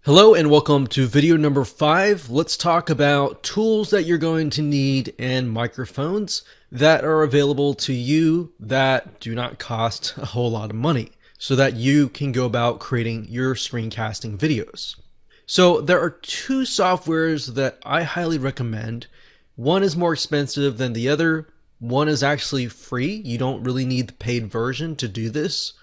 Hello and welcome to video number 5. Let's talk about tools that you're going to need and microphones that are available to you that do not cost a whole lot of money so that you can go about creating your screencasting videos. So there are two softwares that I highly recommend. One is more expensive than the other. One is actually free. You don't really need the paid version to do this.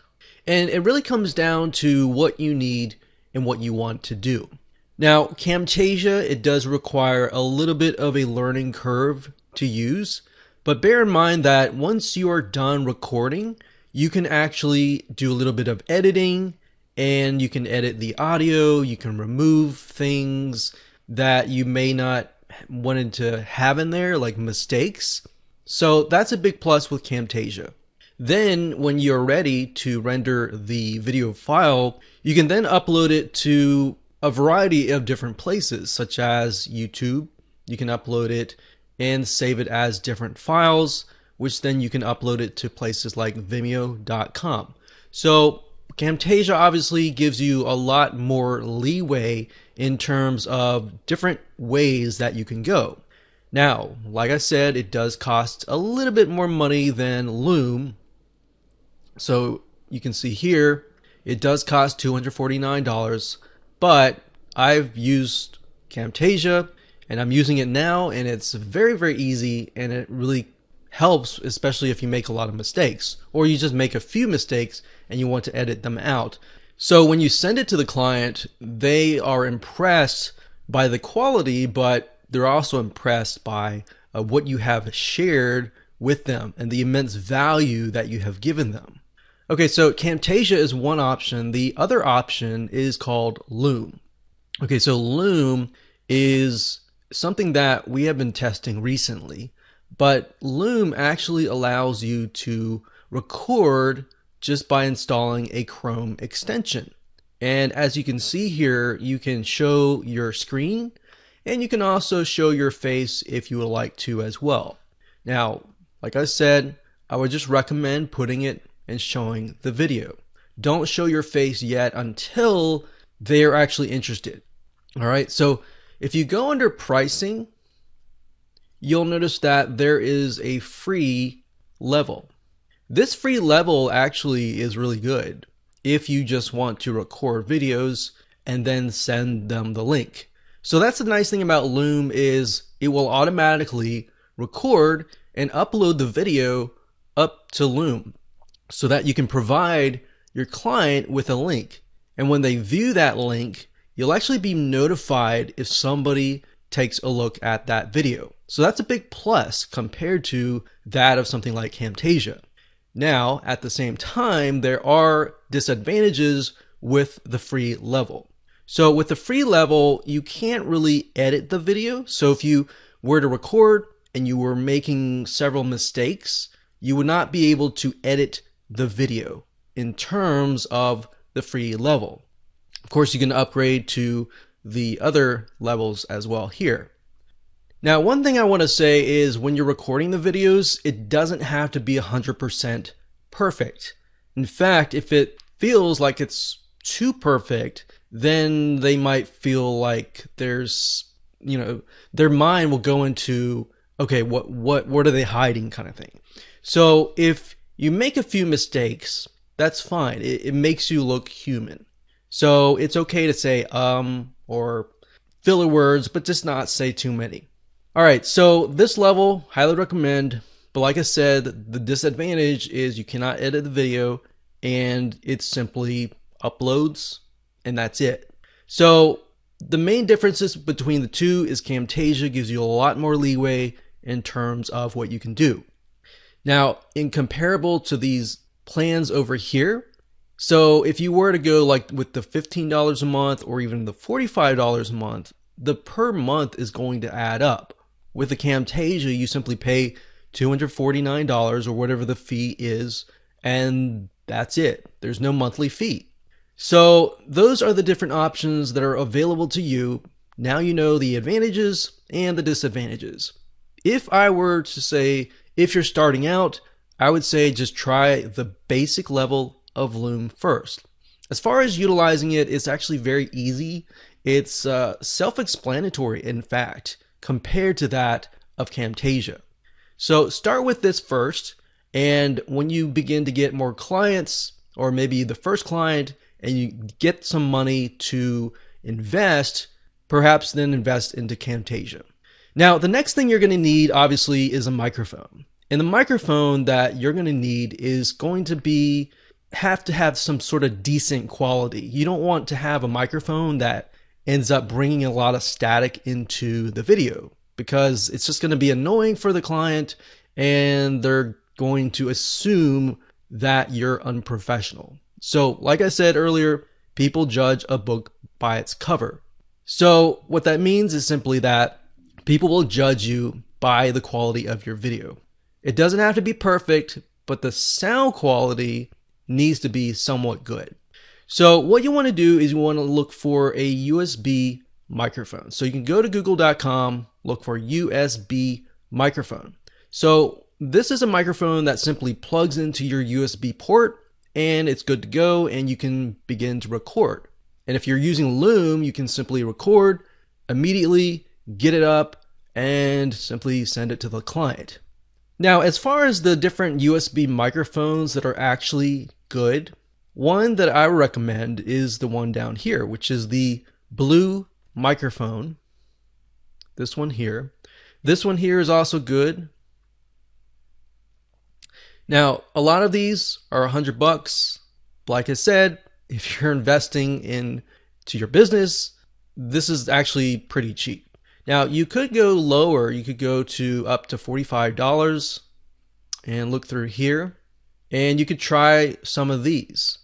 And it really comes down to what you need and what you want to do. Now, Camtasia, it does require a little bit of a learning curve to use, but bear in mind that once you are done recording, you can actually do a little bit of editing and you can edit the audio, you can remove things that you may not wanted to have in there, like mistakes. So that's a big plus with Camtasia. Then when you're ready to render the video file, you can then upload it to a variety of different places, such as YouTube. You can upload it and save it as different files, which then you can upload it to places like Vimeo.com. So Camtasia obviously gives you a lot more leeway in terms of different ways that you can go. Now, like I said, it does cost a little bit more money than Loom. So you can see here, it does cost $249, but I've used Camtasia and I'm using it now, and it's very, very easy, and it really helps, especially if you make a lot of mistakes or you just make a few mistakes and you want to edit them out. So when you send it to the client, they are impressed by the quality, but they're also impressed by what you have shared with them and the immense value that you have given them. Okay, so Camtasia is one option. The other option is called Loom. Okay, so Loom is something that we have been testing recently, but Loom actually allows you to record just by installing a Chrome extension. And as you can see here, you can show your screen and you can also show your face if you would like to as well. Now, like I said, I would just recommend putting it and showing the video. Don't show your face yet until they're actually interested. All right, so if you go under pricing, you'll notice that there is a free level. This free level actually is really good if you just want to record videos and then send them the link. So that's the nice thing about Loom, is it will automatically record and upload the video up to Loom, so that you can provide your client with a link. And when they view that link, you'll actually be notified if somebody takes a look at that video. So that's a big plus compared to that of something like Camtasia. Now, at the same time, there are disadvantages with the free level. So with the free level, you can't really edit the video. So if you were to record and you were making several mistakes, you would not be able to edit the video in terms of the free level. Of course, you can upgrade to the other levels as well here. Now, one thing I want to say is when you're recording the videos, it doesn't have to be 100% perfect. In fact, if it feels like it's too perfect, then they might feel like there's, their mind will go into, okay, what are they hiding kind of thing. So if you make a few mistakes, that's fine. It makes you look human. So it's okay to say or filler words, but just not say too many. All right, so this level, highly recommend. But like I said, the disadvantage is you cannot edit the video, and it simply uploads, and that's it. So the main differences between the two is Camtasia gives you a lot more leeway in terms of what you can do. Now, in comparable to these plans over here, so if you were to go like with the $15 a month or even the $45 a month, the per month is going to add up. With the Camtasia, you simply pay $249 or whatever the fee is, and that's it. There's no monthly fee. So those are the different options that are available to you. Now you know the advantages and the disadvantages. If I were to say, if you're starting out, I would say just try the basic level of Loom first. As far as utilizing it, it's actually very easy. It's self-explanatory, in fact, compared to that of Camtasia. So start with this first, and when you begin to get more clients, or maybe the first client, and you get some money to invest, perhaps then invest into Camtasia. Now, the next thing you're going to need, obviously, is a microphone. And the microphone that you're going to need is going to have to have some sort of decent quality. You don't want to have a microphone that ends up bringing a lot of static into the video, because it's just going to be annoying for the client, and they're going to assume that you're unprofessional. So, like I said earlier, people judge a book by its cover. So what that means is simply that people will judge you by the quality of your video. It doesn't have to be perfect, but the sound quality needs to be somewhat good. So what you want to do is you want to look for a USB microphone. So you can go to google.com, look for USB microphone. So this is a microphone that simply plugs into your USB port, and it's good to go, and you can begin to record. And if you're using Loom, you can simply record immediately, get it up, and simply send it to the client. Now, as far as the different USB microphones that are actually good, one that I recommend is the one down here, which is the blue microphone. This one here. This one here is also good. Now, a lot of these are $100. Like I said, if you're investing into your business, this is actually pretty cheap. Now, you could go lower. You could go to up to $45 and look through here, and you could try some of these.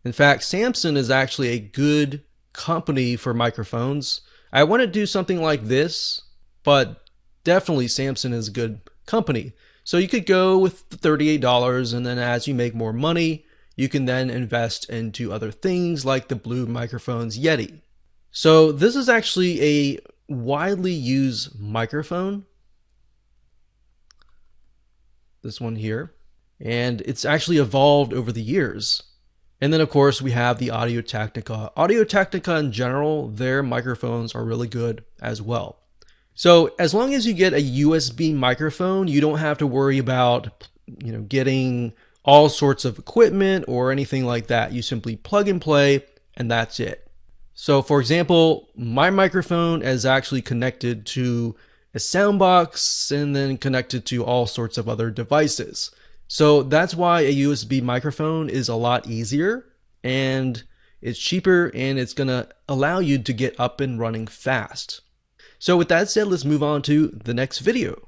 In fact, Samson is actually a good company for microphones. I want to do something like this, but definitely Samson is a good company. So you could go with the $38, and then as you make more money, you can then invest into other things like the Blue Microphones Yeti. So this is actually a widely used microphone. This one here. And it's actually evolved over the years. And then of course we have the Audio Technica. Audio Technica in general, their microphones are really good as well. So as long as you get a USB microphone, you don't have to worry about, getting all sorts of equipment or anything like that. You simply plug and play, and that's it. So for example, my microphone is actually connected to a sound box and then connected to all sorts of other devices. So that's why a USB microphone is a lot easier, and it's cheaper, and it's going to allow you to get up and running fast. So with that said, let's move on to the next video.